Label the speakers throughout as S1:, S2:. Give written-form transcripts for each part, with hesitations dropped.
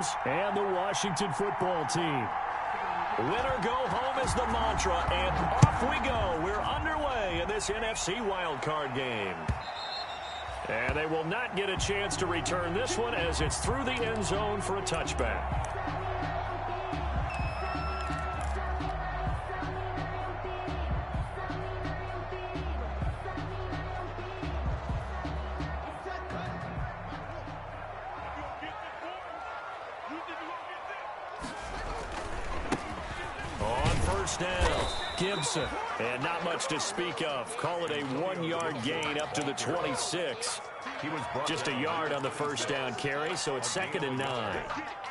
S1: Rams and the Washington football team. Win or go home is the mantra, and off we go. We're underway in this NFC wildcard game. And they will not get a chance to return this one as it's through the end zone for a touchback. Down, Gibson, and not much to speak of. Call it a 1-yard gain up to the 26. Just a yard on the first down carry, so it's 2nd and 9.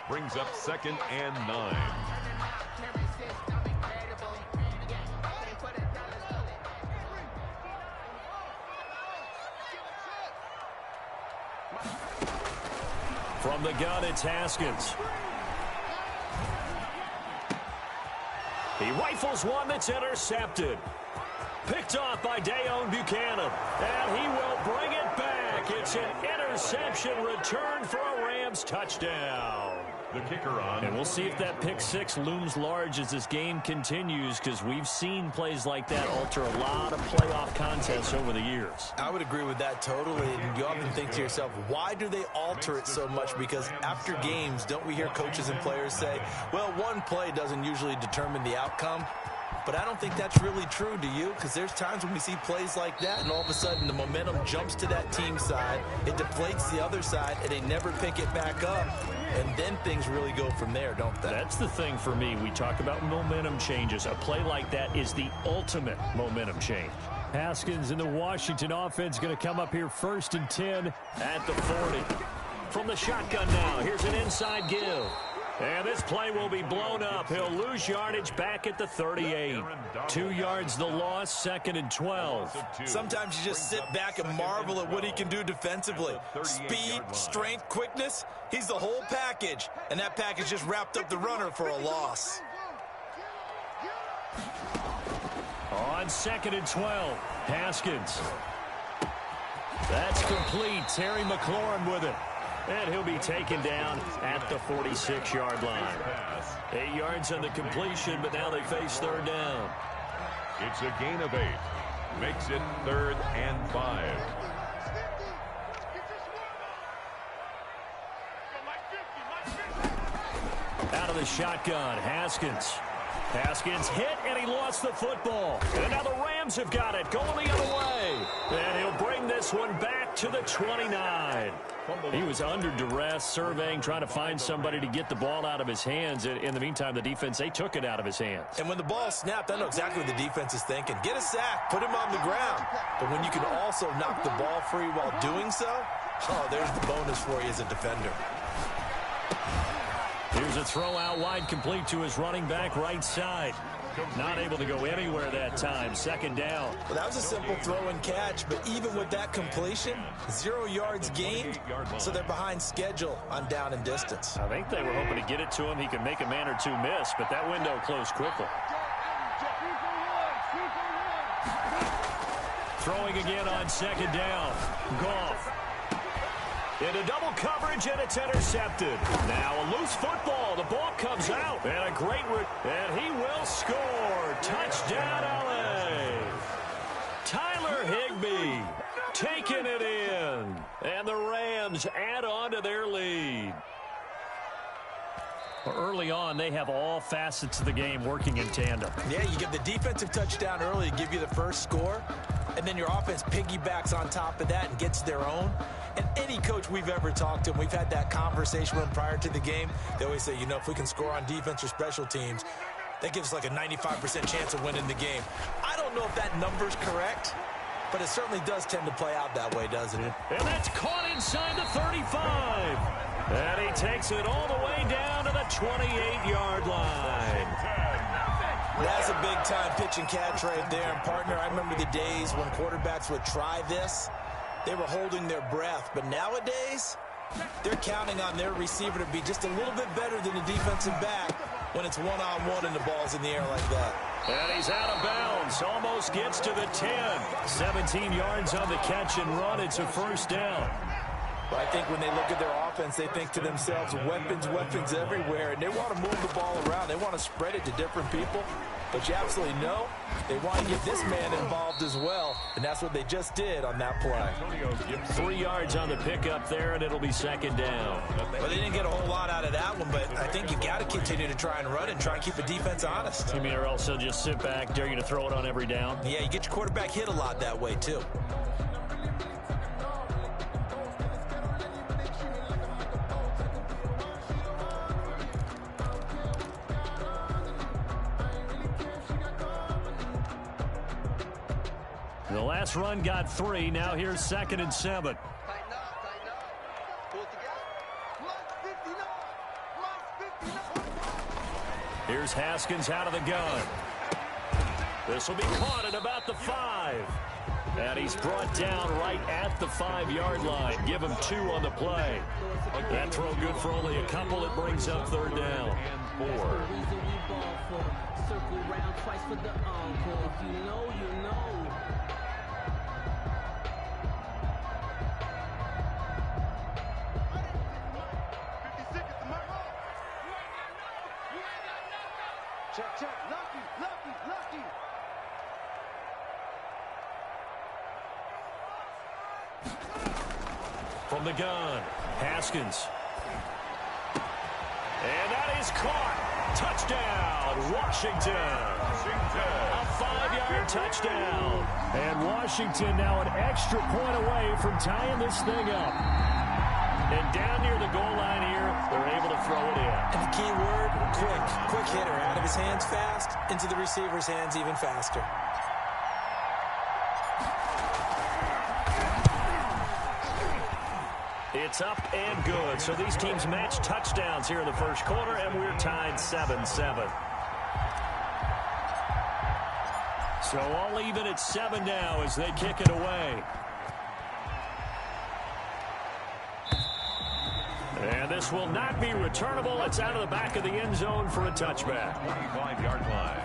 S2: Brings up 2nd and 9.
S1: From the gun, it's Haskins. He rifles one that's intercepted. Picked off by Dayon Buchanan. And he will bring it back. It's an interception return for a Rams touchdown.
S2: The kicker on.
S1: And we'll see if that pick six looms large as this game continues, because we've seen plays like that alter a lot of playoff contests over the years.
S3: I would agree with that totally. And you often think to yourself, why do they alter it so much? Because after games, don't we hear coaches and players say, well, one play doesn't usually determine the outcome? But I don't think that's really true, do you? Because there's times when we see plays like that, and all of a sudden the momentum jumps to that team side, it deflates the other side, and they never pick it back up. And then things really go from there, don't they?
S1: That's the thing for me. We talk about momentum changes. A play like that is the ultimate momentum change. Haskins and the Washington offense going to come up here 1st and 10 at the 40. From the shotgun now, here's an inside give. And this play will be blown up. He'll lose yardage back at the 38. 2 yards the loss, 2nd and 12.
S3: Sometimes you just sit back and marvel at what he can do defensively. Speed, strength, quickness, he's the whole package. And that package just wrapped up the runner for a loss.
S1: On 2nd and 12, Haskins. That's complete. Terry McLaurin with it. And he'll be taken down at the 46-yard line. 8 yards on the completion, but now they face 3rd down.
S2: It's a gain of 8. Makes it 3rd and 5.
S1: Out of the shotgun, Haskins. Haskins hit, and he lost the football. And now the Rams have got it, going the other way. And he'll bring this one back to the 29. He was under duress, surveying, trying to find somebody to get the ball out of his hands. In the meantime, the defense, they took it out of his hands.
S3: And when the ball snapped, I know exactly what the defense is thinking. Get a sack, put him on the ground. But when you can also knock the ball free while doing so, oh, there's the bonus for you as a defender.
S1: Here's a throw out wide, complete to his running back right side. Not able to go anywhere that time. 2nd down.
S3: Well, that was a simple throw and catch, but even with that completion, 0 yards gained, so they're behind schedule on down and distance.
S1: I think they were hoping to get it to him. He could make a man or two miss, but that window closed quickly. Throwing again on 2nd down. Goff. Into double coverage, and it's intercepted. Now a loose football. The ball comes out. And a great and he will score. Touchdown, L.A. Tyler Higbee taking it in. And the Rams add on to their lead. Early on, they have all facets of the game working in tandem.
S3: Yeah, you get the defensive touchdown early to give you the first score, and then your offense piggybacks on top of that and gets their own. And any coach we've ever talked to, and we've had that conversation with them prior to the game, they always say, you know, if we can score on defense or special teams, that gives us like a 95% chance of winning the game. I don't know if that number's correct, but it certainly does tend to play out that way, doesn't it?
S1: And that's caught inside the 35. And he takes it all the way down to the 28-yard line.
S3: That's a big-time pitch and catch right there. And, partner, I remember the days when quarterbacks would try this. They were holding their breath. But nowadays, they're counting on their receiver to be just a little bit better than the defensive back when it's one-on-one and the ball's in the air like that.
S1: And he's out of bounds. Almost gets to the 10. 17 yards on the catch and run. It's a 1st down.
S3: Well, I think when they look at their offense, they think to themselves, weapons, weapons everywhere, and they want to move the ball around. They want to spread it to different people. But you absolutely know they want to get this man involved as well, and that's what they just did on that play.
S1: 3 yards on the pickup there, and it'll be second down.
S3: Well, they didn't get a whole lot out of that one, but I think you got to continue to try and run it and try and keep the defense honest.
S1: You mean, or else they'll just sit back, dare you to throw it on every down?
S3: Yeah, you get your quarterback hit a lot that way, too.
S1: The last run got 3. Now here's 2nd and 7. Here's Haskins out of the gun. This will be caught at about the 5. And he's brought down right at the 5-yard line. Give him 2 on the play. That throw good for only a couple. It brings up 3rd down.
S2: And 4.
S4: Circle round twice for the encore. If you know, you know.
S5: Check, lucky.
S1: From the gun, Haskins. And that is caught. Touchdown, Washington. A 5-yard touchdown. And Washington now an extra point away from tying this thing up. And down near the goal line here, they're able to throw it in.
S3: And the key word, quick. Quick hitter. Out of his hands fast, into the receiver's hands even faster.
S1: It's up and good. So these teams match touchdowns here in the first quarter, and we're tied 7-7. So all even at 7 now as they kick it away. And this will not be returnable. It's out of the back of the end zone for a touchback.
S2: 25-yard line.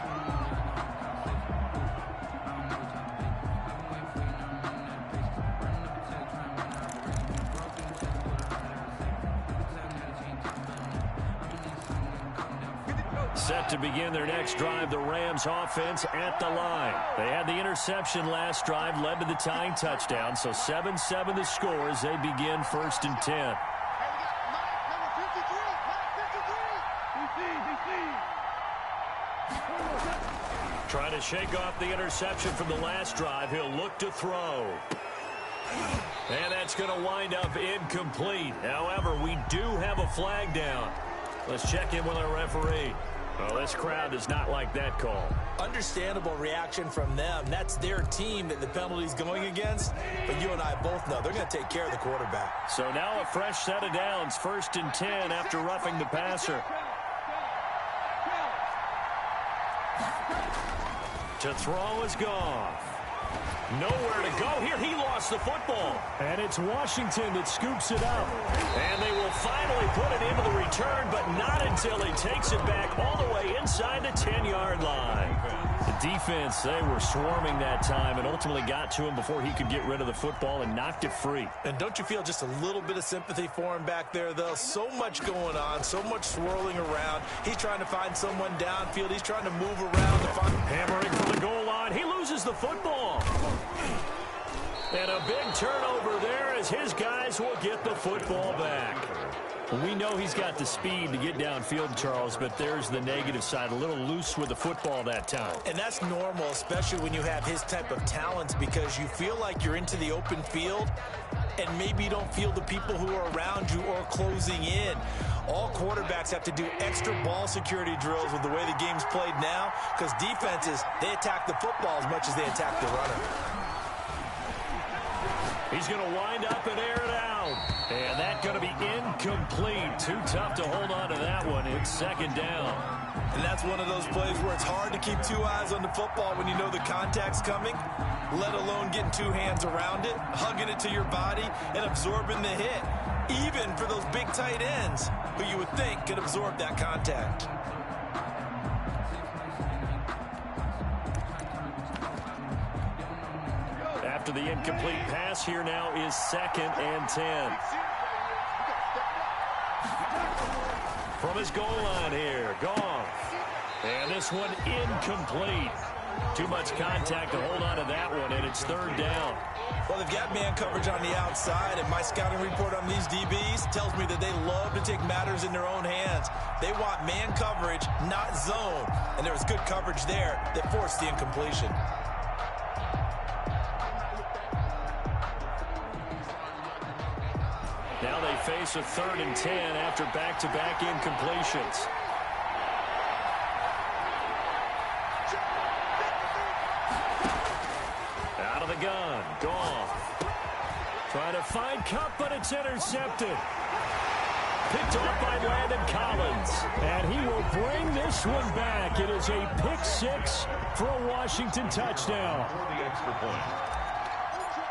S1: Set to begin their next drive, the Rams offense at the line. They had the interception last drive, led to the tying touchdown. So 7-7 the score as they begin 1st and 10. Trying to shake off the interception from the last drive. He'll look to throw. And that's going to wind up incomplete. However, we do have a flag down. Let's check in with our referee. Well, this crowd does not like that call.
S3: Understandable reaction from them. That's their team that the penalty's going against. But you and I both know they're going to take care of the quarterback.
S1: So now a fresh set of downs. 1st and 10 after roughing the passer. To throw is Goff. Nowhere to go here. He lost the football. And it's Washington that scoops it up. And they will finally put it into the return, but not until he takes it back all the way inside the 10-yard line. The defense, they were swarming that time and ultimately got to him before he could get rid of the football and knocked it free.
S3: And don't you feel just a little bit of sympathy for him back there, though? So much going on, so much swirling around. He's trying to find someone downfield. He's trying to move around to find...
S1: Hammering for the goal line. He loses the football. And a big turnover there as his guys will get the football back. We know he's got the speed to get downfield, Charles, but there's the negative side. A little loose with the football that time.
S3: And that's normal, especially when you have his type of talents, because you feel like you're into the open field and maybe you don't feel the people who are around you or closing in. All quarterbacks have to do extra ball security drills with the way the game's played now, because defenses, they attack the football as much as they attack the runner.
S1: He's going to wind up and air it out. And that's going to be incomplete. Too tough to hold on to that one. It's 2nd down.
S3: And that's one of those plays where it's hard to keep 2 eyes on the football when you know the contact's coming, let alone getting 2 hands around it, hugging it to your body, and absorbing the hit. Even for those big tight ends who you would think could absorb that contact.
S1: After the incomplete pass, here now is 2nd and 10. from his goal line here. Goff. And this one incomplete. Too much contact to hold on to that one, and it's third down.
S3: Well, they've got man coverage on the outside, and my scouting report on these DBs tells me that they love to take matters in their own hands. They want man coverage, not zone. And there was good coverage there that forced the incompletion.
S1: Now they face a 3rd and 10 after back-to-back incompletions. Out of the gun, Goff. Trying to find Cup, but it's intercepted. Picked off by Landon Collins. And he will bring this one back. It is a pick-6 for a Washington touchdown.
S2: For the extra point.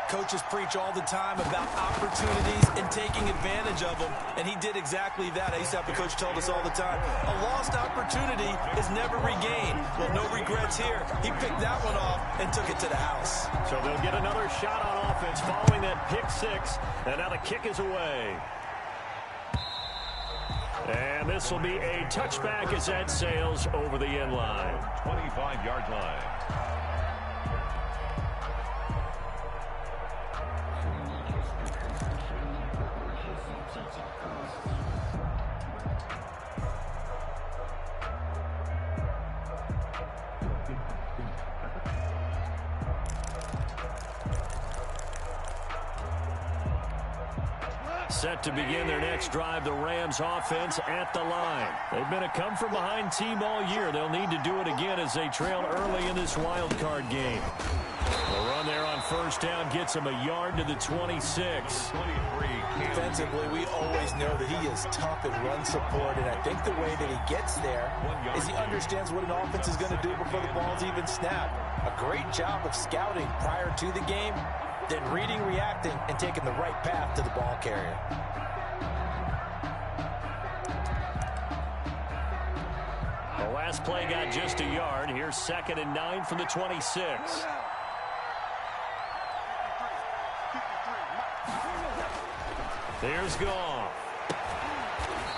S3: Coaches preach all the time about opportunities and taking advantage of them, and he did exactly that. I used to have a coach tell us all the time, a lost opportunity is never regained. Well, no regrets here. He picked that one off and took it to the house.
S1: So they'll get another shot on offense following that pick-6, and now the kick is away. And this will be a touchback as that sails over the end line.
S2: 25-yard line.
S1: Set to begin their next drive, the Rams offense at the line. They've been a come-from-behind team all year. They'll need to do it again as they trail early in this wild card game. The run there on first down gets him a yard to the 26.
S3: Defensively, we always know that he is tough in run support, and I think the way that he gets there is he understands what an offense is going to do before the ball's even snapped. A great job of scouting prior to the game, then reading, reacting, and taking the right path to the ball carrier.
S1: The last play got just a yard. Here's 2nd and 9 from the 26. There's Goff.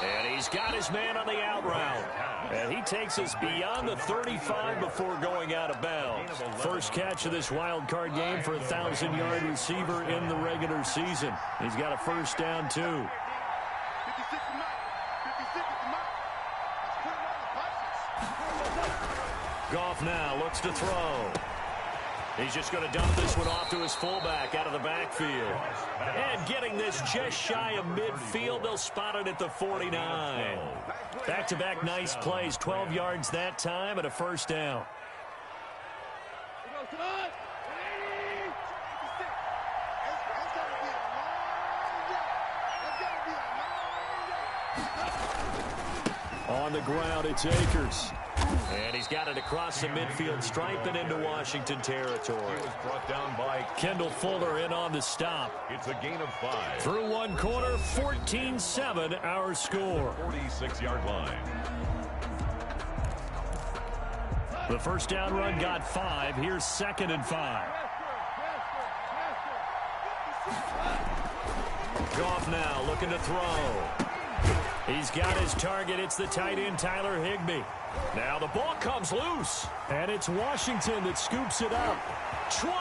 S1: And he's got his man on the out route. And he takes us beyond the 35 before going out of bounds. First catch of this wild card game for a 1,000-yard receiver in the regular season. He's got a first down, too. Goff now looks to throw. He's just going to dump this one off to his fullback out of the backfield. And getting this just shy of midfield, they'll spot it at the 49. Back-to-back nice plays, 12 yards that time and a first down. On the ground, it's Akers. And he's got it across the midfield stripe and into Washington territory.
S2: He was brought down by
S1: Kendall Fuller in on the stop.
S2: It's a gain of 5.
S1: Through one quarter, 14-7 our score.
S2: 46-yard line.
S1: The first down run got 5. Here's 2nd and 5. Goff now looking to throw. He's got his target. It's the tight end, Tyler Higbee. Now the ball comes loose. And it's Washington that scoops it up. 20.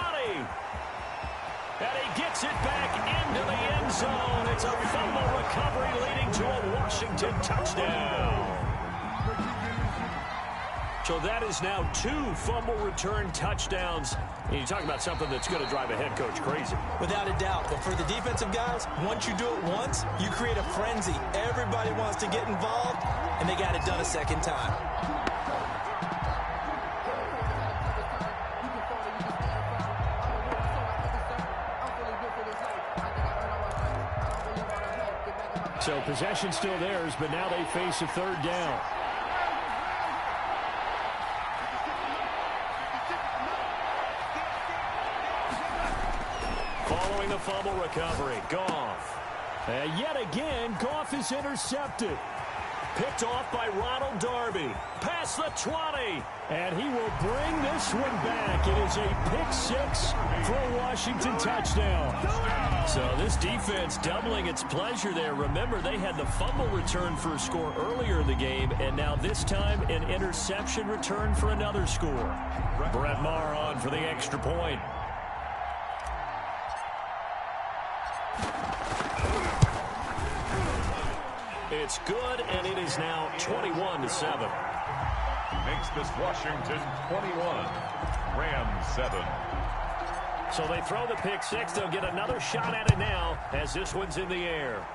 S1: And he gets it back into the end zone. It's a fumble recovery leading to a Washington touchdown. So that is now 2 fumble return touchdowns. And you talk about something that's going to drive a head coach crazy.
S3: Without a doubt. But for the defensive guys, once you do it once, you create a frenzy. Everybody wants to get involved, and they got it done a second time.
S1: So possession still theirs, but now they face a third down. Following the fumble recovery, Goff. And yet again, Goff is intercepted. Picked off by Ronald Darby. Past the 20. And he will bring this one back. It is a pick-6 for a Washington touchdown. So this defense doubling its pleasure there. Remember, they had the fumble return for a score earlier in the game, and now this time an interception return for another score. Brett Maher on for the extra point. It's good, and it is now 21-7.
S2: Makes this Washington 21, Rams 7.
S1: So they throw the pick-6. They'll get another shot at it now as this one's in the air.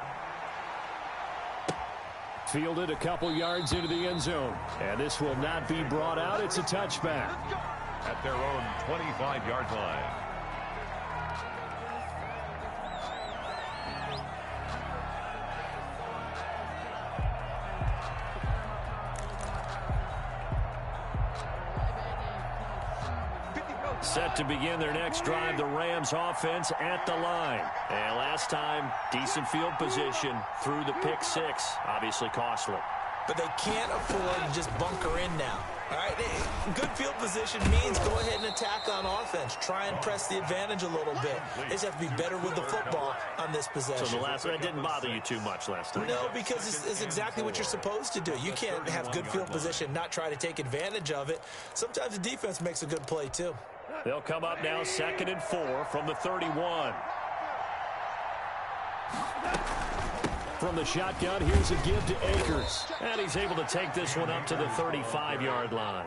S1: Fielded a couple yards into the end zone. And this will not be brought out. It's a touchback.
S2: At their own 25-yard line.
S1: Set to begin their next drive, the Rams offense at the line. And last time, decent field position through the pick-6. Obviously costly.
S3: But they can't afford to just bunker in now. All right, good field position means go ahead and attack on offense. Try and press the advantage a little bit. They just have to be better with the football on this possession.
S1: So the last one didn't bother you too much last time?
S3: No, because it's exactly what you're supposed to do. You can't have good field position, not try to take advantage of it. Sometimes the defense makes a good play, too.
S1: They'll come up now 2nd and 4 from the 31. From the shotgun, here's a give to Akers. And he's able to take this one up to the 35-yard line.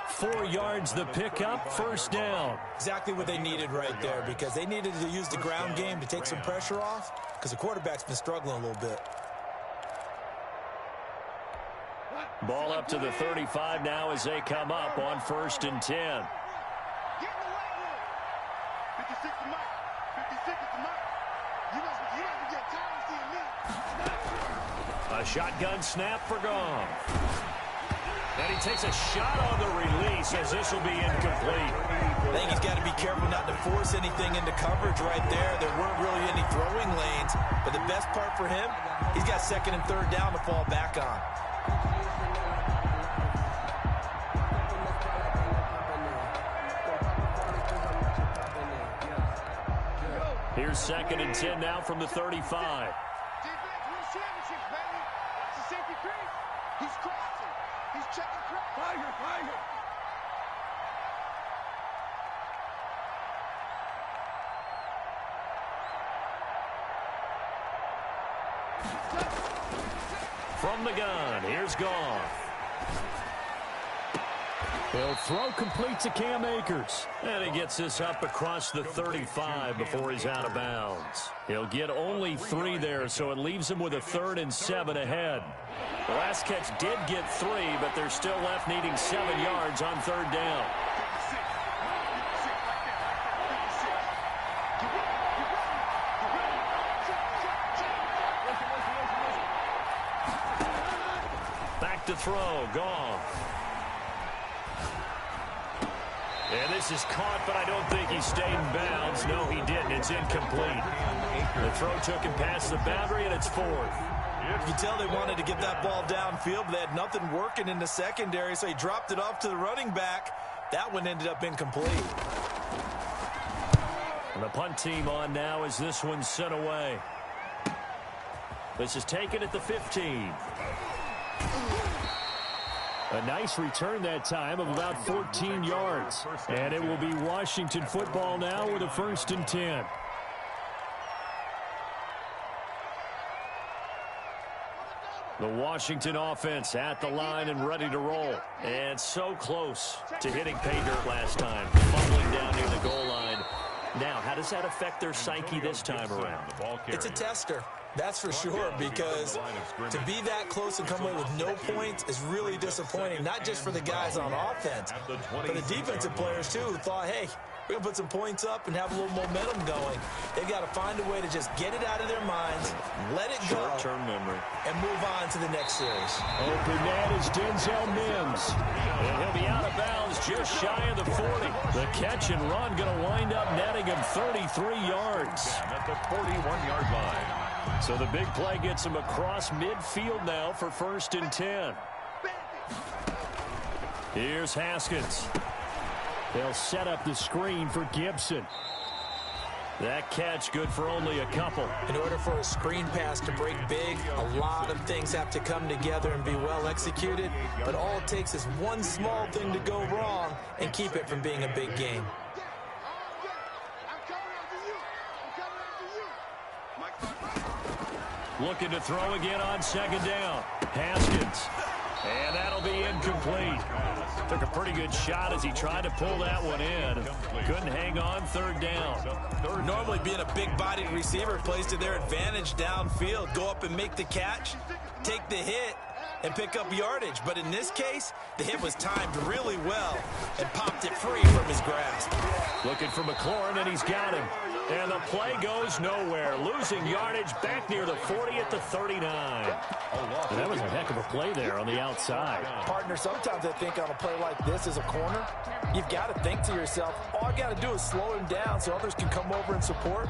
S1: 4 yards the pickup, first down.
S3: Exactly what they needed right there, because they needed to use the ground game to take some pressure off, because the quarterback's been struggling a little bit.
S1: Ball up to the 35 now as they come up on 1st and 10. A shotgun snap for Goff. And he takes a shot on the release as this will be incomplete.
S3: I think he's got to be careful not to force anything into coverage right there. There weren't really any throwing lanes. But the best part for him, he's got 2nd and 3rd down to fall back on.
S1: Here's 2nd and 10 now from the 35.
S5: He's crossing. He's checking cross. Fire.
S1: From the gun, here's Goff. He'll throw complete to Cam Akers. And he gets this up across the 35 before he's out of bounds. He'll get only 3 there, so it leaves him with a 3rd and 7 ahead. The last catch did get 3, but they're still left needing 7 yards on 3rd down. Back to throw, Goff. And this is caught, but I don't think he stayed in bounds. No, he didn't. It's incomplete. The throw took him past the boundary, and it's 4th.
S3: You can tell they wanted to get that ball downfield, but they had nothing working in the secondary, so he dropped it off to the running back. That one ended up incomplete.
S1: And the punt team on now as this one's sent away. This is taken at the 15. A nice return that time of about 14 yards. And it will be Washington football now with a 1st and 10. The Washington offense at the line and ready to roll. And so close to hitting pay dirt last time. Fumbling down near the goal line. Now, how does that affect their psyche this time around?
S3: It's a tester. That's for sure, because to be that close and come away with no points is really disappointing, not just for the guys on offense, but the defensive players, too, who thought, hey, we're going to put some points up and have a little momentum going. They've got to find a way to just get it out of their minds, let it go,
S1: short-term memory,
S3: and move on to the next series.
S1: Open net is Denzel Mims. And he'll be out of bounds just shy of the 40. The catch and run going to wind up netting him 33 yards.
S2: At the 41-yard line.
S1: So the big play gets him across midfield now for 1st and 10. Here's Haskins. They'll set up the screen for Gibson. That catch good for only a couple.
S3: In order for a screen pass to break big, a lot of things have to come together and be well executed. But all it takes is one small thing to go wrong and keep it from being a big game.
S1: Looking to throw again on 2nd down. Haskins. And that'll be incomplete. Took a pretty good shot as he tried to pull that one in. Couldn't hang on 3rd down.
S3: Normally being a big-bodied receiver plays to their advantage downfield. Go up and make the catch, take the hit, and pick up yardage. But in this case, the hit was timed really well and popped it free from his grasp.
S1: Looking for McLaurin, and he's got him. And the play goes nowhere. Losing yardage back near the 40 at the 39. And that was a heck of a play there on the outside.
S3: Partner, sometimes I think on a play like this as a corner, you've got to think to yourself, all I got to do is slow him down so others can come over and support.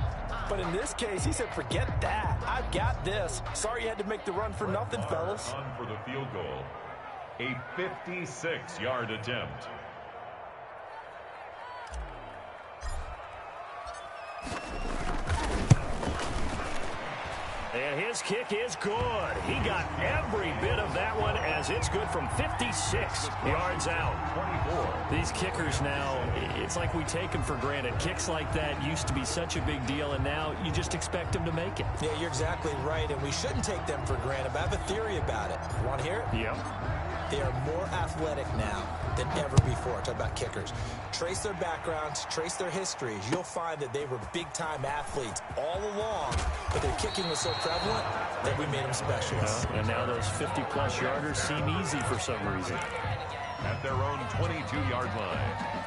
S3: But in this case, he said, forget that. I've got this. Sorry you had to make the run for nothing, fellas.
S2: On for the field goal. A 56-yard attempt.
S1: And his kick is good. He got every bit of that one as it's good from 56 yards out. 24. These kickers now, it's like we take them for granted. Kicks like that used to be such a big deal, and now you just expect them to make it.
S3: Yeah, you're exactly right, and we shouldn't take them for granted, but I have a theory about it. You want to hear it?
S1: Yep.
S3: They are more athletic now than ever before. Talk about kickers. Trace their backgrounds, trace their histories. You'll find that they were big-time athletes all along, but their kicking was so prevalent that we made them specialists.
S1: And now those 50-plus yarders seem easy for some reason.
S2: At their own 22-yard line.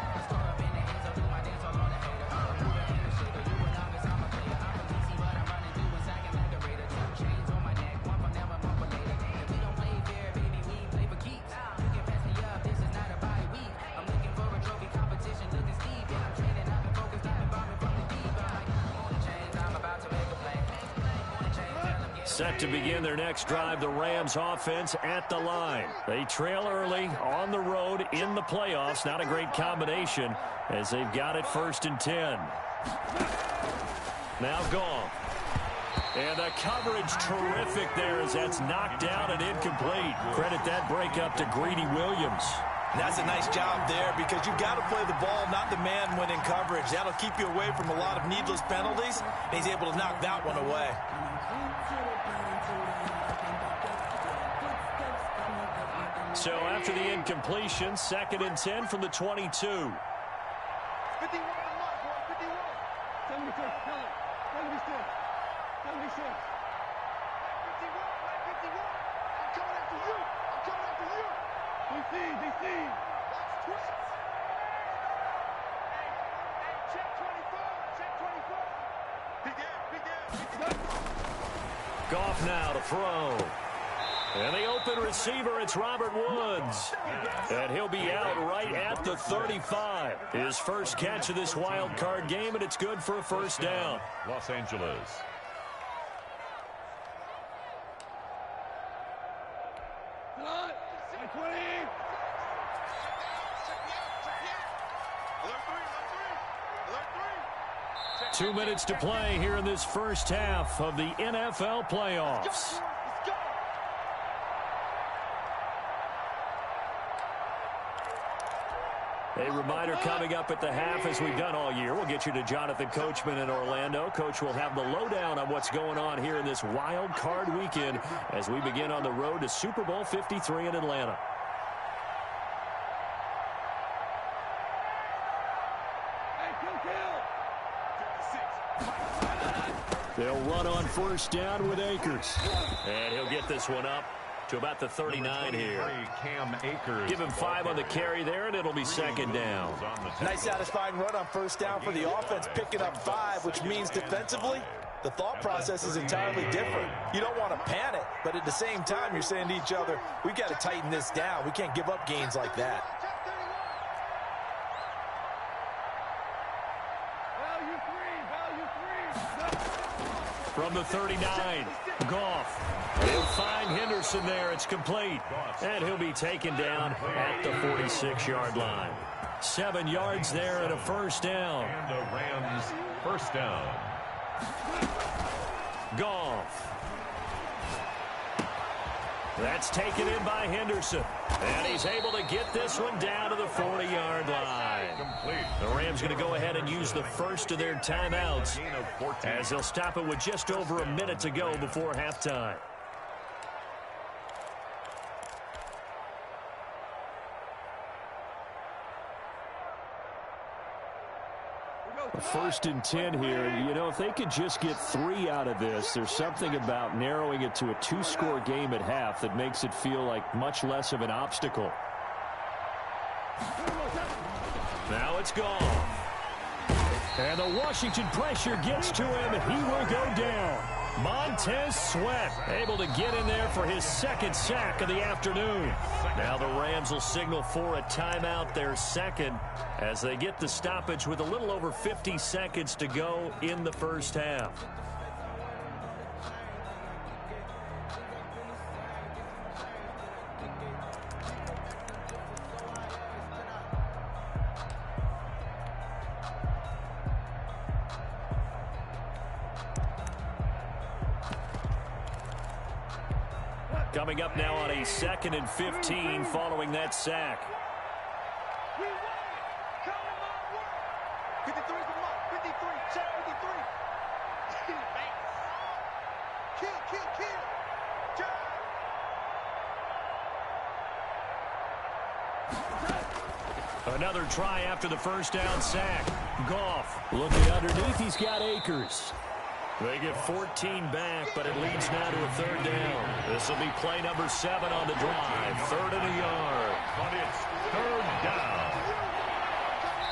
S1: Set to begin their next drive, the Rams offense at the line. They trail early on the road in the playoffs. Not a great combination as they've got it 1st and 10. Now Goff. And the coverage terrific there as that's knocked down and incomplete. Credit that break up to Greedy Williams.
S3: And that's a nice job there because you've got to play the ball, not the man when in coverage. That'll keep you away from a lot of needless penalties, and he's able to knock that one away.
S1: So after the incompletion, 2nd and 10 from the 22.
S5: 51 on the mark, boy, 51. 76, tell it. 76. 76. 51, right, 51. I'm coming after you. I'm coming after you. They see. Watch twist. Hey, check 24. Check 24. Big ass.
S1: Goff now to throw. And the open receiver, it's Robert Woods. And he'll be out right at the 35. His first catch of this wild card game, and it's good for a 1st down.
S2: Los Angeles.
S5: Alert 20.
S1: 2 minutes to play here in this first half of the NFL playoffs. A reminder coming up at the half, as we've done all year. We'll get you to Jonathan Coachman in Orlando. Coach will have the lowdown on what's going on here in this wild card weekend as we begin on the road to Super Bowl 53 in Atlanta. They'll run on 1st down with Akers. And he'll get this one up to about the 39 here.
S2: Cam Akers.
S1: Give him 5 on the carry there, and it'll be 2nd down.
S3: Nice satisfying run on 1st down for the offense, picking up 5, which means defensively, the thought process is entirely different. You don't want to panic, but at the same time, you're saying to each other, we've got to tighten this down. We can't give up gains like that.
S1: from the 39. Goff. He'll find Henderson there. It's complete. And he'll be taken down at the 46-yard line. 7 yards there and a first down.
S2: And the Rams first down.
S1: Goff. That's taken in by Henderson. And he's able to get this one down to the 40-yard line. The Rams going to go ahead and use the first of their timeouts as they'll stop it with just over a minute to go before halftime. First and 10 here. You know, if they could just get 3 out of this, there's something about narrowing it to a 2-score game at half that makes it feel like much less of an obstacle. Now it's gone. And the Washington pressure gets to him. He will go down. Montez Sweat able to get in there for his second sack of the afternoon. Now the Rams will signal for a timeout, their second, as they get the stoppage with a little over 50 seconds to go in the first half. Coming up now on a 2nd and 15 following that sack.
S5: We won it. Count them out. Work. 53 is the mark. 53. Check 53. Kill. Turn.
S1: Another try after the first down sack. Goff looking underneath. He's got Akers. They get 14 back, but it leads now to a 3rd down. This will be play number 7 on the drive. 3rd and a yard.
S2: But it's 3rd down.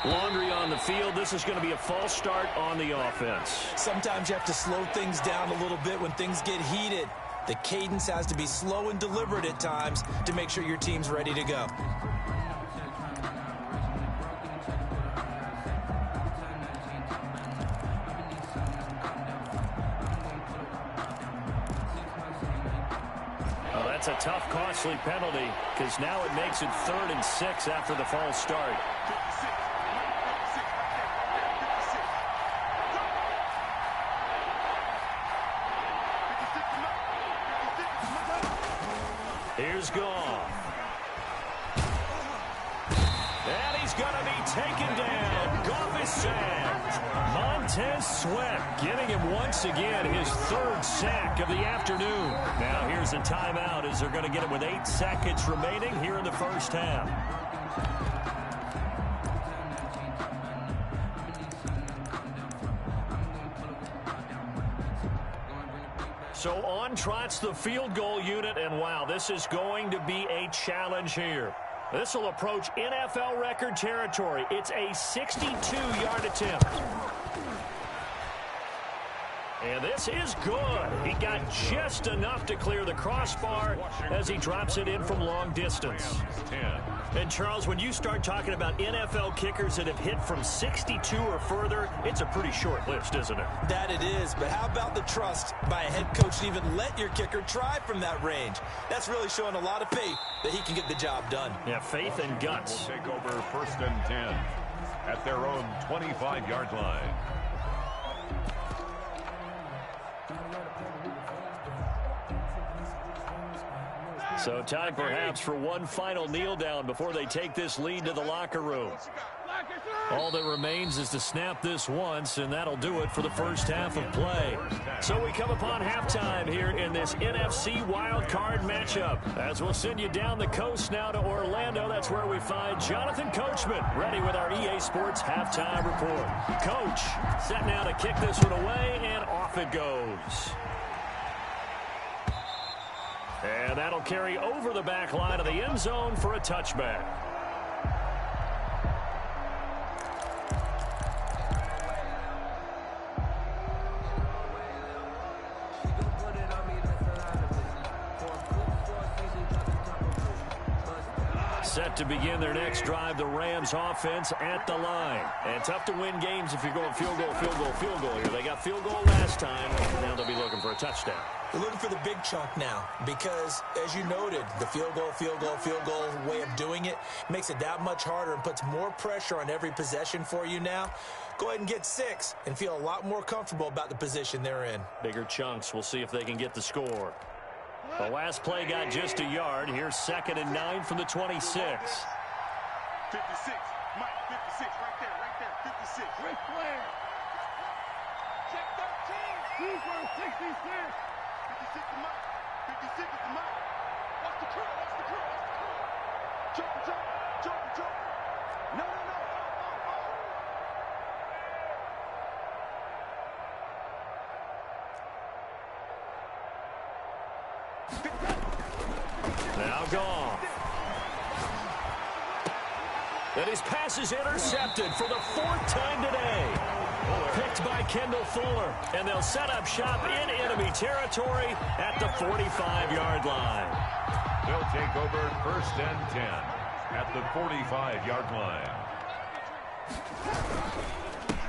S1: Laundry on the field. This is going to be a false start on the offense.
S3: Sometimes you have to slow things down a little bit when things get heated. The cadence has to be slow and deliberate at times to make sure your team's ready to go.
S1: That's a tough, costly penalty because now it makes it 3rd and 6 after the false start. Here's Goff. And he's going to be taken down. Goff is sacked. Montez Sweat getting him once again his 3rd sack of the afternoon. Now here's a timeout as they're going to get him with 8 seconds remaining here in the first half. So on trots the field goal unit, and wow, this is going to be a challenge here. This will approach NFL record territory. It's a 62-yard attempt. And this is good. He got just enough to clear the crossbar as he drops it in from long distance. And Charles, when you start talking about NFL kickers that have hit from 62 or further, it's a pretty short list, isn't it?
S3: That it is, but how about the trust by a head coach to even let your kicker try from that range? That's really showing a lot of faith that he can get the job done.
S1: Yeah, faith and guts.
S2: Will take over 1st and 10 at their own 25-yard line.
S1: So time perhaps for one final kneel down before they take this lead to the locker room. All that remains is to snap this once, and that'll do it for the first half of play. So we come upon halftime here in this NFC wildcard matchup. As we'll send you down the coast now to Orlando, that's where we find Jonathan Coachman ready with our EA Sports halftime report. Coach, set now to kick this one away, and off it goes. And that'll carry over the back line of the end zone for a touchback. Set to begin their next drive, the Rams offense at the line. And tough to win games if you're going field goal, field goal, field goal here. They got field goal last time. Now they'll be looking for a touchdown.
S3: They're looking for the big chunk now because, as you noted, the field goal way of doing it makes it that much harder and puts more pressure on every possession for you now. Go ahead and get 6 and feel a lot more comfortable about the position they're in.
S1: Bigger chunks. We'll see if they can get the score. The last play got just a yard. Here's 2nd and 9 from the 26.
S5: 56. Mike, 56. Right there. 56. Great play. Check 13. Keeper, 66. 56 to Mike. 56 to Mike. Watch the curl. Jump. No.
S1: Now gone. And his pass is intercepted for the 4th time today. Picked by Kendall Fuller. And they'll set up shop in enemy territory at the 45-yard line.
S2: They'll take over 1st and 10 at the 45-yard line.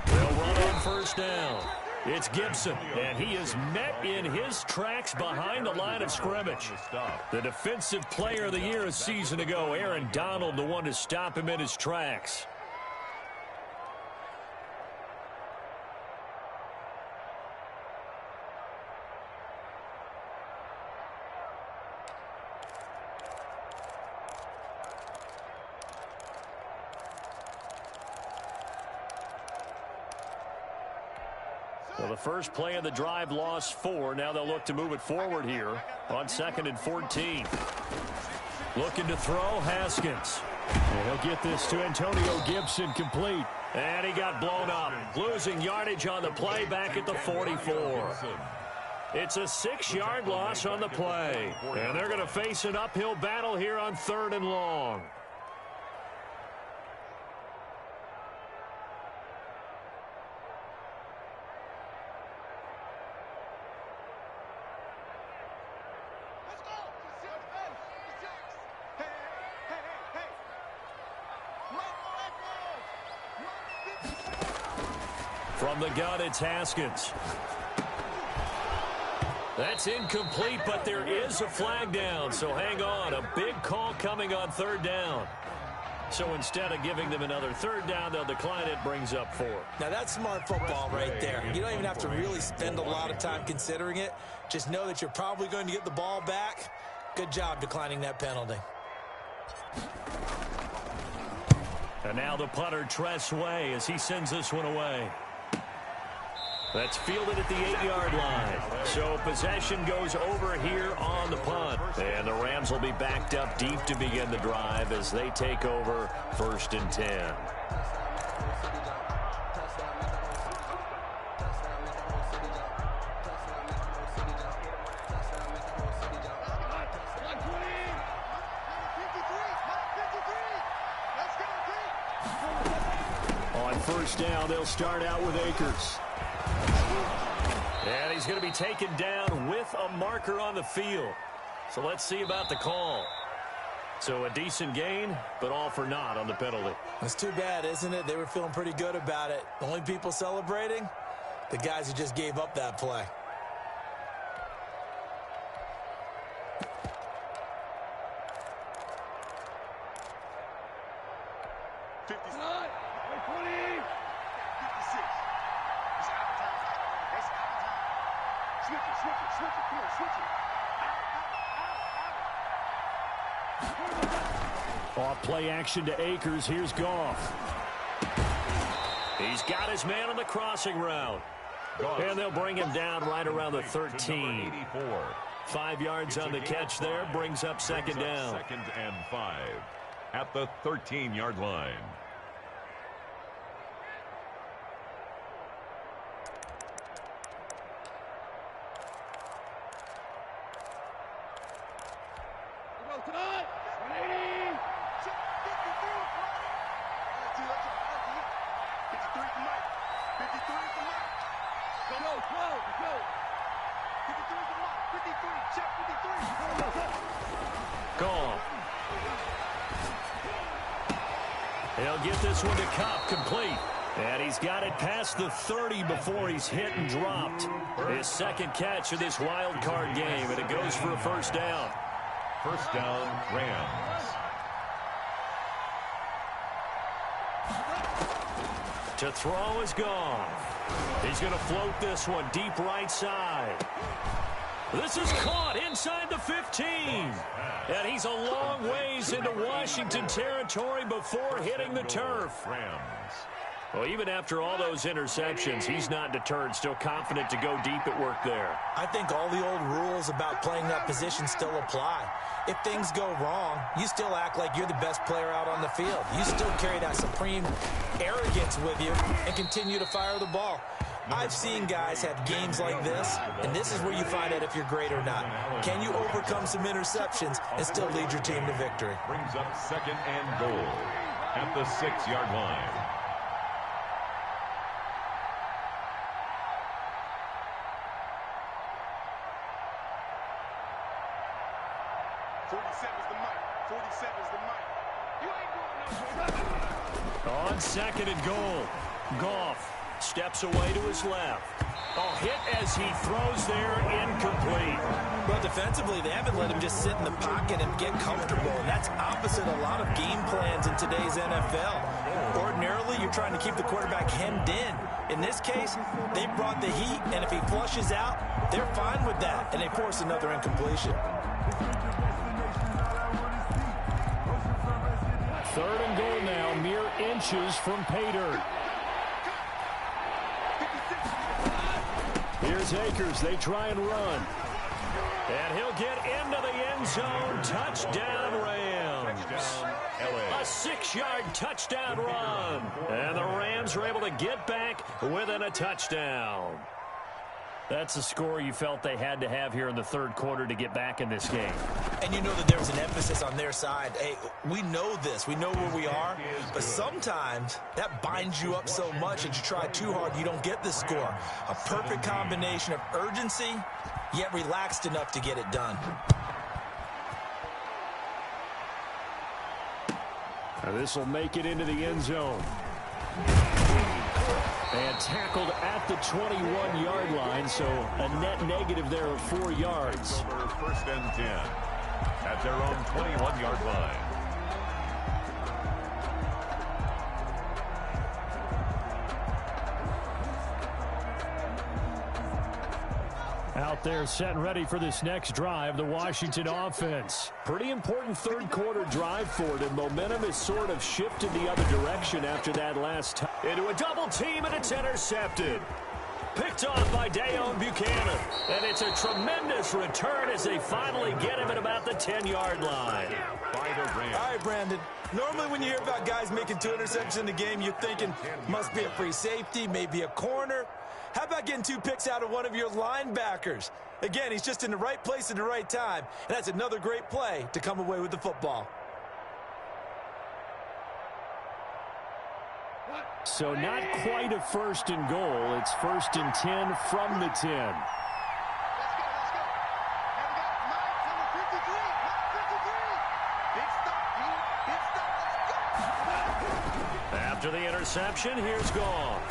S1: They'll run on 1st down. It's Gibson, and he is met in his tracks behind the line of scrimmage. The defensive player of the year a season ago, Aaron Donald, the one to stop him in his tracks. Well, the first play of the drive lost 4. Now they'll look to move it forward here on 2nd and 14. Looking to throw, Haskins. And he'll get this to Antonio Gibson complete. And he got blown up, losing yardage on the play back at the 44. It's a 6-yard loss on the play. And they're going to face an uphill battle here on 3rd and long. From the gun, it's Haskins. That's incomplete, but there is a flag down, so hang on. A big call coming on 3rd down. So instead of giving them another 3rd down, they'll decline it, brings up 4.
S3: Now, that's smart football right there. You don't even have to really spend a lot of time considering it. Just know that you're probably going to get the ball back. Good job declining that penalty.
S1: And now the punter, Tress Way, as he sends this one away. That's fielded at the 8-yard line. So possession goes over here on the punt. And the Rams will be backed up deep to begin the drive as they take over 1st and 10. On 1st down, they'll start out with Akers. And he's going to be taken down with a marker on the field. So let's see about the call. So a decent gain, but all for naught on the penalty.
S3: That's too bad, isn't it? They were feeling pretty good about it. The only people celebrating, the guys who just gave up that play.
S1: Off play action to Akers. Here's Goff. He's got his man on the crossing route. And they'll bring him down right around the 13. 5 yards on the catch there. Brings up 2nd down.
S2: 2nd and 5 at the 13-yard line.
S1: He'll get this one to Cup, complete. And he's got it past the 30 before he's hit and dropped. His second catch of this wild card game, and it goes for a first down.
S2: First down, Rams.
S1: To throw is gone. He's going to float this one deep right side. This is caught inside the 15. And he's a long ways into Washington territory before hitting the turf.
S2: Rams.
S1: Well, even after all those interceptions, he's not deterred, still confident to go deep at work there.
S3: I think all the old rules about playing that position still apply. If things go wrong, you still act like you're the best player out on the field. You still carry that supreme arrogance with you and continue to fire the ball. I've seen guys have games like this, and this is where you find out if you're great or not. Can you overcome some interceptions and still lead your team to victory?
S2: Brings up second and goal at the 6-yard line.
S1: On second and goal, Goff steps away to his left. Oh, hit as he throws there, incomplete.
S3: Well, defensively, they haven't let him just sit in the pocket and get comfortable, and that's opposite a lot of game plans in today's NFL. Ordinarily, you're trying to keep the quarterback hemmed in. In this case, they brought the heat, and if he flushes out, they're fine with that, and they force another incompletion.
S1: Third and goal now, mere inches from pay dirt. Here's Akers. They try and run. And he'll get into the end zone. Touchdown, Rams. A 6-yard touchdown run. And the Rams are able to get back within a touchdown. That's a score you felt they had to have here in the third quarter to get back in this game.
S3: And you know that there was an emphasis on their side. Hey, we know this. We know where we are. But sometimes that binds you up so much that you try too hard, you don't get the score. A perfect combination of urgency, yet relaxed enough to get it done.
S1: This will make it into the end zone. And tackled at the 21-yard line, so a net negative there of 4 yards.
S2: First and 10 at their own 21-yard line.
S1: Out there set and ready for this next drive, the Washington offense. Pretty important third quarter drive for it, and momentum has sort of shifted the other direction after that last time. Into a double team, and it's intercepted. Picked off by Dayon Buchanan. And it's a tremendous return as they finally get him at about the 10-yard line.
S2: By the Rams.
S3: All right, Brandon. Normally when you hear about guys making 2 interceptions in the game, you're thinking must be a free safety, maybe a corner. How about getting 2 picks out of one of your linebackers? Again, he's just in the right place at the right time. And that's another great play to come away with the football.
S1: So not quite a first and goal. It's first and 10 from the 10.
S5: Let's go. Now we got Mike, number 53. Big stop, let's go.
S1: After the interception, here's Goff.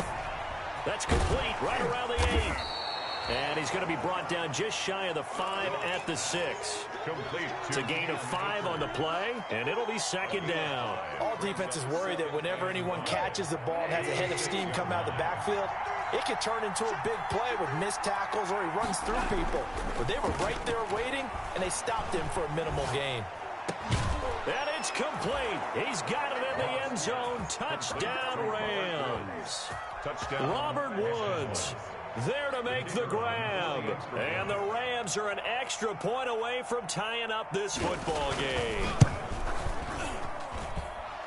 S1: That's complete right around the 8. And he's going to be brought down just shy of the 5 at the 6.
S2: Complete.
S1: It's a gain of 5 on the play, and it'll be second down.
S3: All defenses worry that whenever anyone catches the ball and has a head of steam come out of the backfield, it could turn into a big play with missed tackles or he runs through people. But they were right there waiting, and they stopped him for a minimal gain.
S1: And it's complete. He's got it in the end zone. Touchdown, Rams.
S2: Touchdown.
S1: Robert Woods there to make the grab. And the Rams are an extra point away from tying up this football game.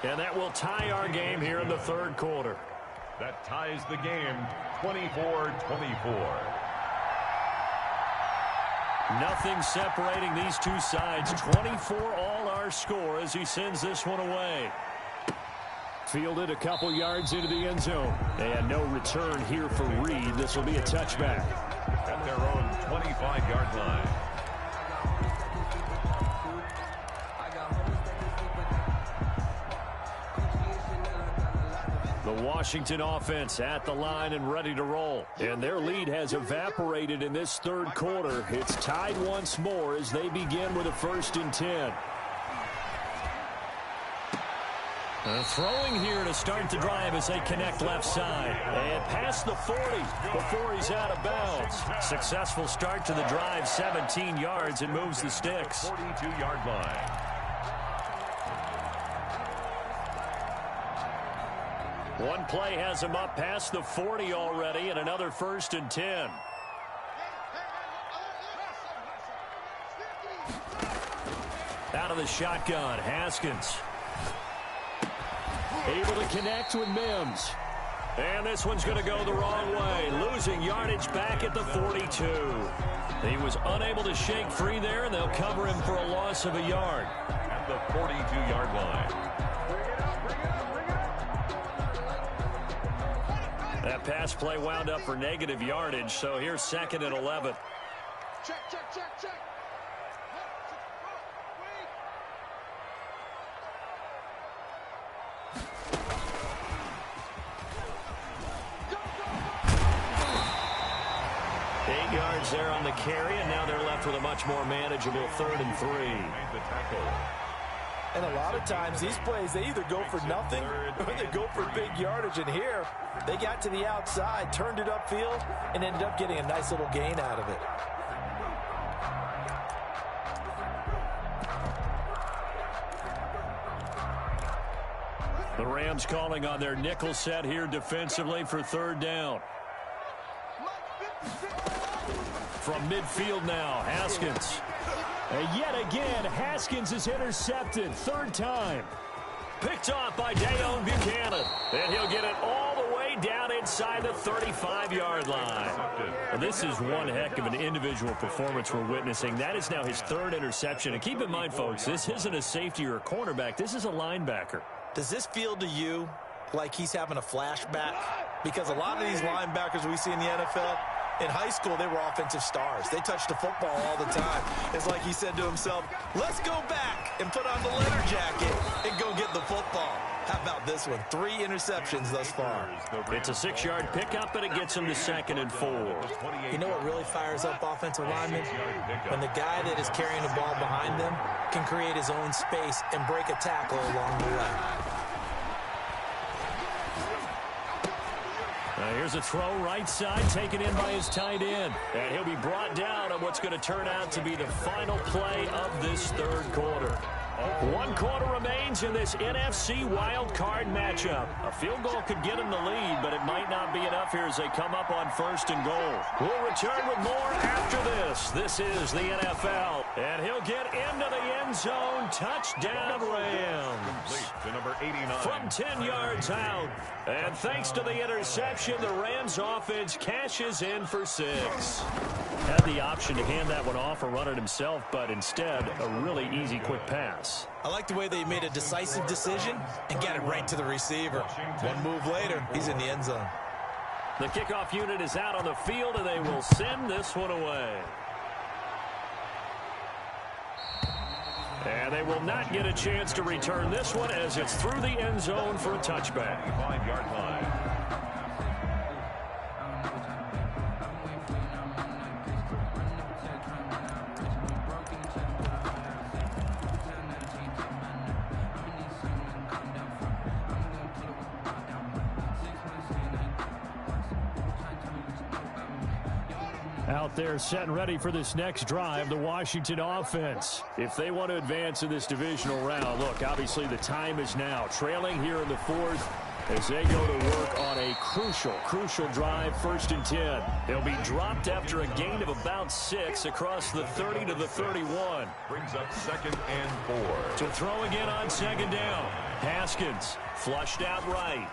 S1: And that will tie our game here in the third quarter.
S2: That ties the game 24-24.
S1: Nothing separating these two sides. 24 all our score as he sends this one away. Fielded a couple yards into the end zone. And no return here for Reed. This will be a touchback.
S2: At their own 25-yard line.
S1: The Washington offense at the line and ready to roll. And their lead has evaporated in this third quarter. It's tied once more as they begin with a 1st and 10. Throwing here to start the drive as they connect left side. And past the 40 before he's out of bounds. Successful start to the drive, 17 yards, and moves the sticks.
S2: 42-yard line.
S1: One play has him up past the 40 already, and another 1st and 10. Out of the shotgun, Haskins. Able to connect with Mims. And this one's going to go the wrong way. Losing yardage back at the 42. He was unable to shake free there, and they'll cover him for a loss of a yard.
S2: At the 42-yard line.
S1: That pass play wound up for negative yardage, so here's 2nd and 11.
S5: Check, check, check, check.
S1: Yards there on the carry, and now they're left with a much more manageable 3rd and 3.
S2: The tackle.
S3: And a lot of times these plays, they either go for nothing or they go for big yardage. And here, they got to the outside, turned it upfield, and ended up getting a nice little gain out of it.
S1: The Rams calling on their nickel set here defensively for 3rd down. From midfield now, Haskins. And yet again, Haskins is intercepted. 3rd time. Picked off by Dayon Buchanan. And he'll get it all the way down inside the 35-yard line. Well, this is one heck of an individual performance we're witnessing. That is now his 3rd interception. And keep in mind, folks, this isn't a safety or a cornerback. This is a linebacker.
S3: Does this feel to you like he's having a flashback? Because a lot of these linebackers we see in the NFL, in high school, they were offensive stars. They touched the football all the time. It's like he said to himself, let's go back and put on the leather jacket and go get the football. How about this one? 3 interceptions thus far.
S1: It's a 6-yard pickup, and it gets him to 2nd and 4.
S3: You know what really fires up offensive linemen? When the guy that is carrying the ball behind them can create his own space and break a tackle along the way.
S1: Here's a throw right side, taken in by his tight end. And he'll be brought down on what's going to turn out to be the final play of this 3rd quarter. 1 quarter remains in this NFC wild card matchup. A field goal could get him the lead, but it might not be enough here as they come up on 1st and goal. We'll return with more after this. This is the NFL. And he'll get into the end zone. Touchdown, Rams.
S2: To number 89.
S1: From 10 yards out. And thanks to the interception, the Rams offense cashes in for 6. Had the option to hand that one off or run it himself, but instead, a really easy quick pass.
S3: I like the way they made a decisive decision and got it right to the receiver. One move later, he's in the end zone.
S1: The kickoff unit is out on the field, and they will send this one away. And they will not get a chance to return this one as it's through the end zone for a touchback.
S2: 5-yard line.
S1: Out there set and ready for this next drive, the Washington offense. If they want to advance in this divisional round, look, obviously the time is now. Trailing here in the 4th as they go to work on a crucial drive, 1st and 10. They'll be dropped after a gain of about 6 across the 30 to the 31.
S2: Brings up 2nd and 4.
S1: To throw again on 2nd down. Haskins flushed out right.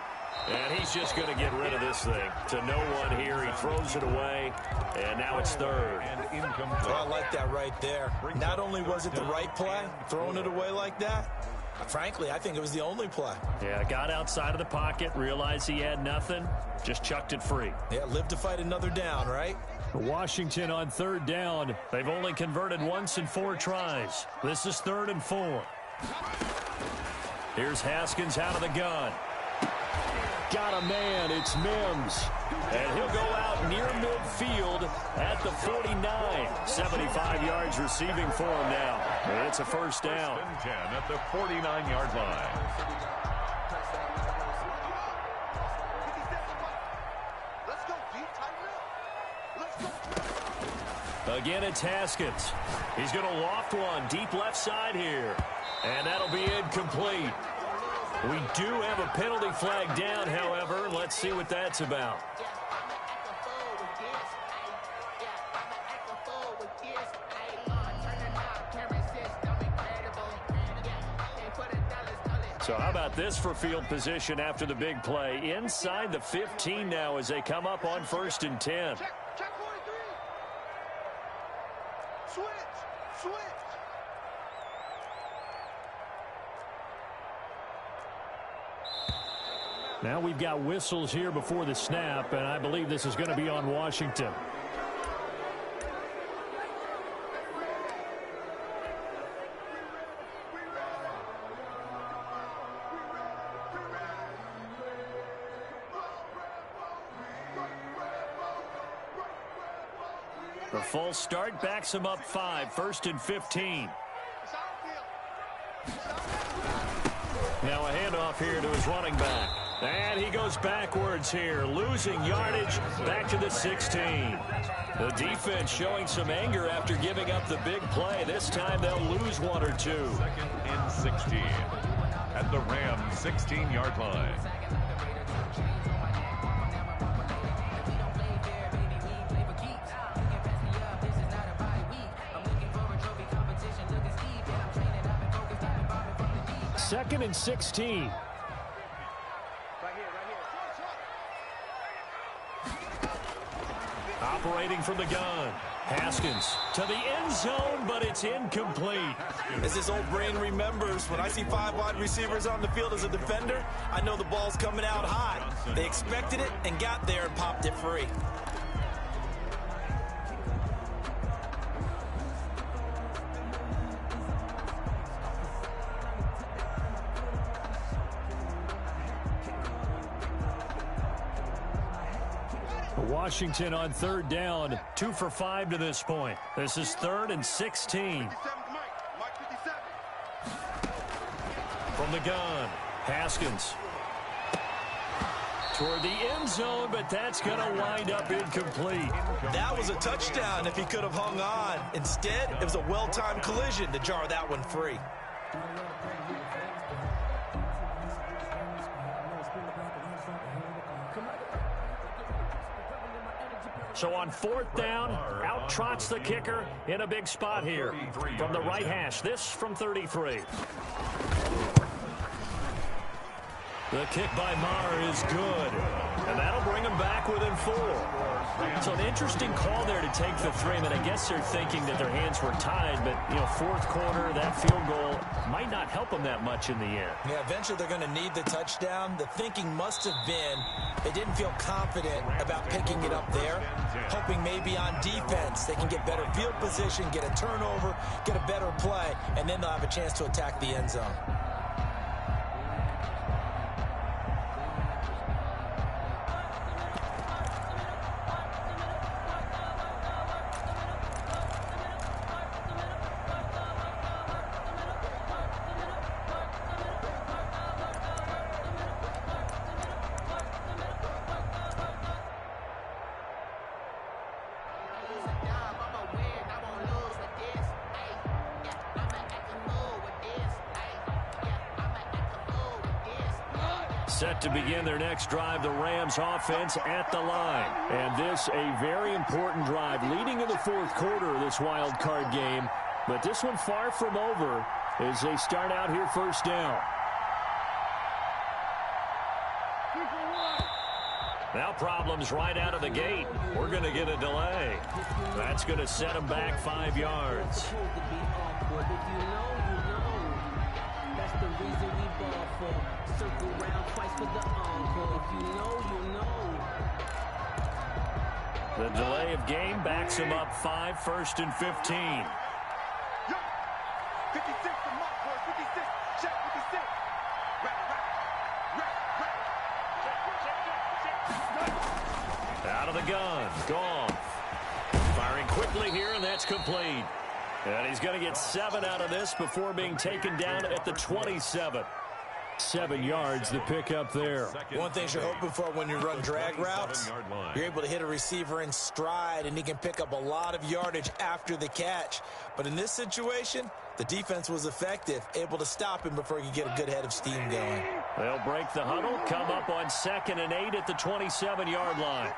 S1: And he's just going to get rid of this thing to no one here. He throws it away, and now it's 3rd.
S2: And incomplete.
S3: Well, I like that right there. Not only was it the right play, throwing it away like that, frankly, I think it was the only play.
S1: Yeah, got outside of the pocket, realized he had nothing, just chucked it free.
S3: Yeah, live to fight another down, right?
S1: Washington on 3rd down. They've only converted once in 4 tries. This is 3rd and 4. Here's Haskins out of the gun. got a man. It's Mims. And he'll go out near midfield at the 49. 75 yards receiving for him now. And it's a first down.
S2: 10 at the 49-yard line.
S1: Again, it's Haskins. He's going to loft one deep left side here. And that'll be incomplete. We do have a penalty flag down, however. Let's see what that's about. So how about this for field position after the big play? Inside the 15 now as they come up on 1st and 10.
S5: Check 43. Switch.
S1: Now we've got whistles here before the snap, and I believe this is going to be on Washington. The full start backs him up 5, 1st and 15. Now a handoff here to his running back. And he goes backwards here, losing yardage back to the 16. The defense showing some anger after giving up the big play. This time they'll lose 1 or 2.
S2: 2nd and 16 at the Rams 16-yard line.
S1: Second and 16. Operating from the gun. Haskins to the end zone, but it's incomplete.
S3: As his old brain remembers, when I see 5 wide receivers on the field as a defender, I know the ball's coming out high. They expected it and got there and popped it free.
S1: Washington on 3rd down, 2 for 5 to this point. This is 3rd and 16. From the gun, Haskins. Toward the end zone, but that's going to wind up incomplete.
S3: That was a touchdown if he could have hung on. Instead, it was a well-timed collision to jar that one free.
S1: So on 4th down, out trots the kicker in a big spot here. From the right hash, this from 33. The kick by Maher is good. And that'll bring him back within 4. So an interesting call there to take the 3. I mean, I guess they're thinking that their hands were tied, but, you know, 4th quarter, that field goal might not help them that much in the end.
S3: Yeah, eventually they're going to need the touchdown. The thinking must have been they didn't feel confident about picking it up there, hoping maybe on defense they can get better field position, get a turnover, get a better play, and then they'll have a chance to attack the end zone.
S1: Set to begin their next drive, the Rams offense at the line. And this a very important drive leading in the 4th quarter of this wild card game. But this one far from over as they start out here 1st down. Now problems right out of the gate. We're going to get a delay. That's going to set them back 5 yards.
S4: Circle round twice for the encore. If you know, you know.
S1: The delay of game backs him up 5, 1st and 15.
S5: 56 to mark, boy. 56. Check 56.
S1: the gun. Goff. Firing quickly here, and that's complete. And he's going to get 7 out of this before being taken down at the 27. 7 yards the pickup there.
S3: One thing you're hoping for when you run drag routes, you're able to hit a receiver in stride, and he can pick up a lot of yardage after the catch. But in this situation, the defense was effective, able to stop him before he could get a good head of steam going.
S1: They'll break the huddle, come up on 2nd and 8 at the 27-yard line.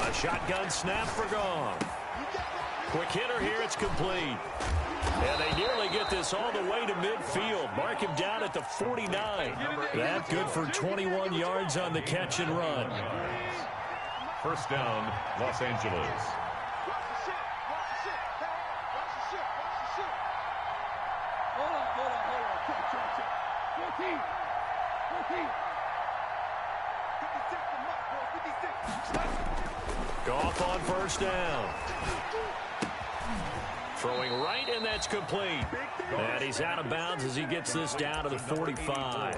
S1: A shotgun snap for Goff. Quick hitter here, it's complete. And they nearly get this all the way to midfield. Mark him down at the 49. That good for 21 yards on the catch and run.
S2: First down, Los Angeles.
S1: Goff on first down. Throwing right, and that's complete. And he's out of bounds as he gets this down to the 45.
S3: I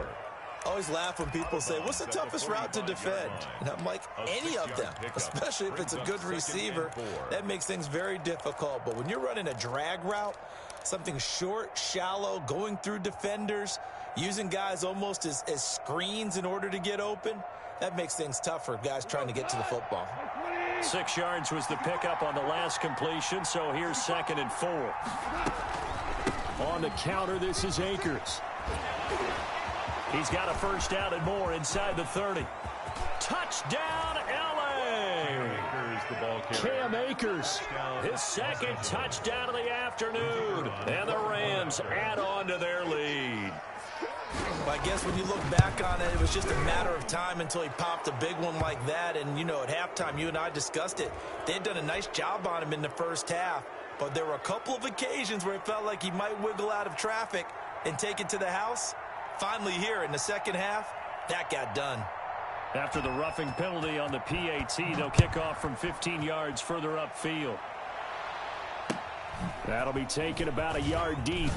S3: always laugh when people say, what's the toughest route to defend? And I'm like, any of them, especially if it's a good receiver. That makes things very difficult. But when you're running a drag route, something short, shallow, going through defenders, using guys almost as screens in order to get open, that makes things tough for guys trying to get to the football.
S1: 6 yards was the pickup on the last completion, so here's 2nd and 4. On the counter, this is Akers. He's got a first down and more inside the 30. Touchdown, L.A. Cam Akers, his 2nd touchdown of the afternoon. And the Rams add on to their lead.
S3: I guess when you look back on it, it was just a matter of time until he popped a big one like that. And, you know, at halftime, you and I discussed it. They'd done a nice job on him in the first half. But there were a couple of occasions where it felt like he might wiggle out of traffic and take it to the house. Finally here in the second half, that got done.
S1: After the roughing penalty on the PAT, they'll kick off from 15 yards further upfield. That'll be taken about a yard deep.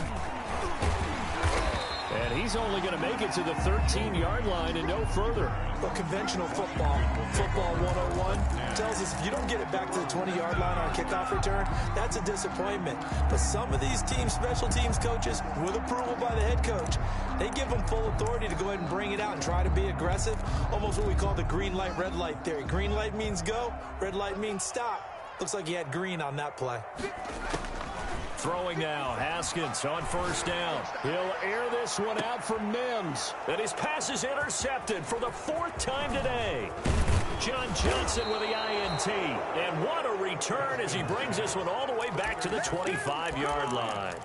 S1: And he's only going to make it to the 13-yard line and no further.
S3: Well, conventional football 101, tells us if you don't get it back to the 20-yard line on a kickoff return, that's a disappointment. But some of these teams, special teams coaches, with approval by the head coach, they give them full authority to go ahead and bring it out and try to be aggressive, almost what we call the green light, red light theory. Green light means go, red light means stop. Looks like he had green on that play.
S1: Throwing now, Haskins on first down. He'll air this one out for Mims. And his pass is intercepted for the 4th time today. John Johnson with the INT. And what a return as he brings this one all the way back to the 25-yard line.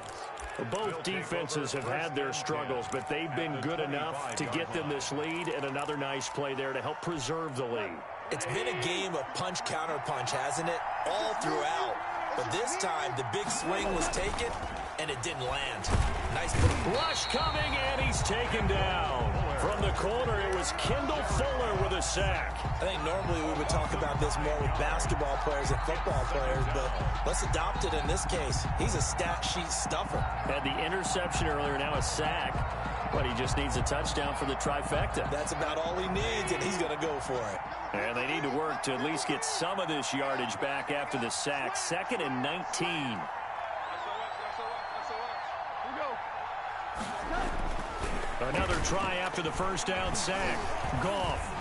S1: Both defenses have had their struggles, but they've been good enough to get them this lead, and another nice play there to help preserve the lead.
S3: It's been a game of punch-counter-punch, hasn't it? All throughout. But this time, the big swing was taken, and it didn't land. Nice
S1: rush coming, and he's taken down. From the corner, it was Kendall Fuller with a sack.
S3: I think normally we would talk about this more with basketball players and football players, but let's adopt it in this case. He's a stat sheet stuffer.
S1: Had the interception earlier, now a sack. But he just needs a touchdown for the trifecta.
S3: That's about all he needs, and he's going to go for it.
S1: And they need to work to at least get some of this yardage back after the sack. 2nd and 19. Another try after the first down sack. Goff.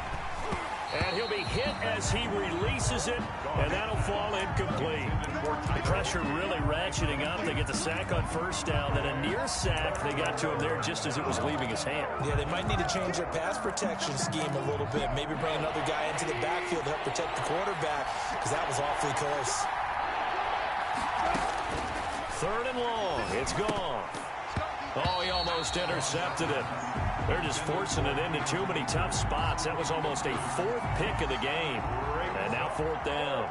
S1: And he'll be hit as he releases it, and that'll fall incomplete. The pressure really ratcheting up. They get the sack on first down, then a near sack. They got to him there just as it was leaving his hand.
S3: Yeah, they might need to change their pass protection scheme a little bit. Maybe bring another guy into the backfield to help protect the quarterback, because that was awfully close.
S1: 3rd and long. It's gone. Oh, he almost intercepted it. They're just forcing it into too many tough spots. That was almost a 4th pick of the game. And now 4th down.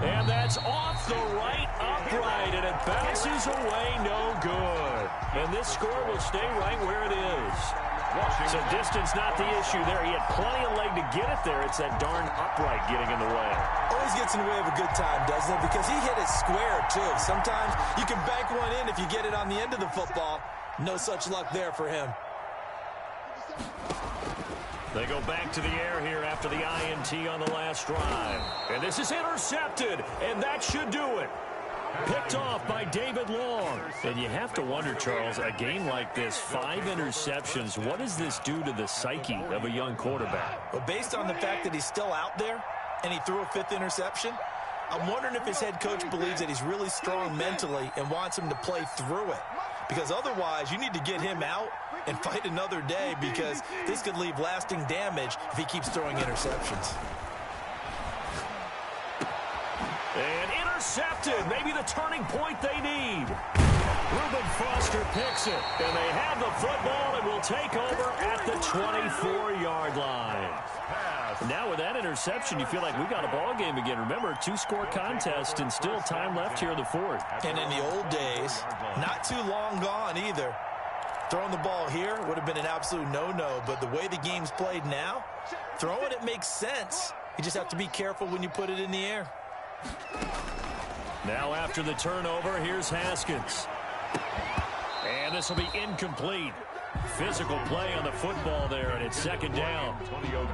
S1: And that's off the right upright, and it bounces away no good. And this score will stay right where it is. So distance not the issue there. He had plenty of leg to get it there. It's that darn upright getting in the way.
S3: Always gets in the way of a good time, doesn't it? Because he hit it square, too. Sometimes you can bank one in if you get it on the end of the football. No such luck there for him.
S1: They go back to the air here after the INT on the last drive. And this is intercepted, and that should do it. Picked off by David Long. And you have to wonder, Charles, a game like this, 5 interceptions, what does this do to the psyche of a young quarterback?
S3: Well, based on the fact that he's still out there and he threw a 5th interception, I'm wondering if his head coach believes that he's really strong mentally and wants him to play through it. Because otherwise, you need to get him out and fight another day, because this could leave lasting damage if he keeps throwing interceptions.
S1: And intercepted. Maybe the turning point they need. Reuben Foster picks it. And they have the football and will take over at the 24-yard line. Now with that interception, you feel like we got a ball game again. Remember, 2-score contest and still time left here in the 4th.
S3: And in the old days, not too long gone either, throwing the ball here would have been an absolute no-no. But the way the game's played now, throwing it makes sense. You just have to be careful when you put it in the air.
S1: Now after the turnover, here's Haskins. And this will be incomplete. Physical play on the football there, and it's 2nd down.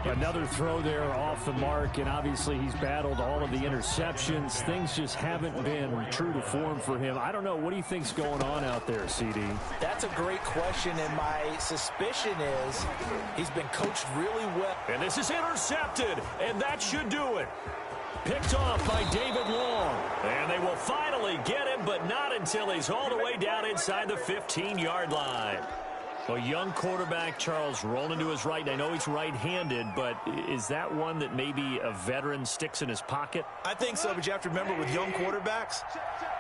S6: Another throw there off the mark, and obviously he's battled all of the interceptions. Things just haven't been true to form for him. I don't know. What do you think's going on out there, CD?
S3: That's a great question, and my suspicion is he's been coached really well.
S1: And this is intercepted, and that should do it. Picked off by David Long. And they will finally get him, but not until he's all the way down inside the 15-yard line. A young quarterback, Charles, rolling to his right. And I know he's right-handed, but is that one that maybe a veteran sticks in his pocket?
S3: I think so, but you have to remember with young quarterbacks,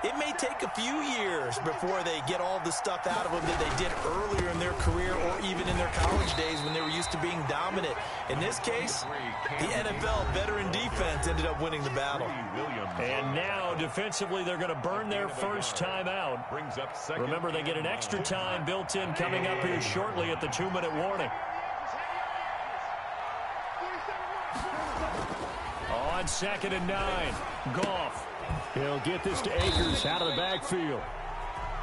S3: it may take a few years before they get all the stuff out of them that they did earlier in their career or even in their college days when they were used to being dominant. In this case, the NFL veteran defense ended up winning the battle.
S1: And now, defensively, they're going to burn their first time out. Remember, they get an extra time built in coming up here shortly at the 2-minute warning. On 2nd and 9, Goff. He'll get this to Akers out of the backfield.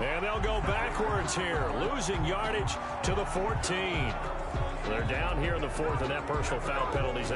S1: And they'll go backwards here, losing yardage to the 14. They're down here in the 4th, and that personal foul penalty's out.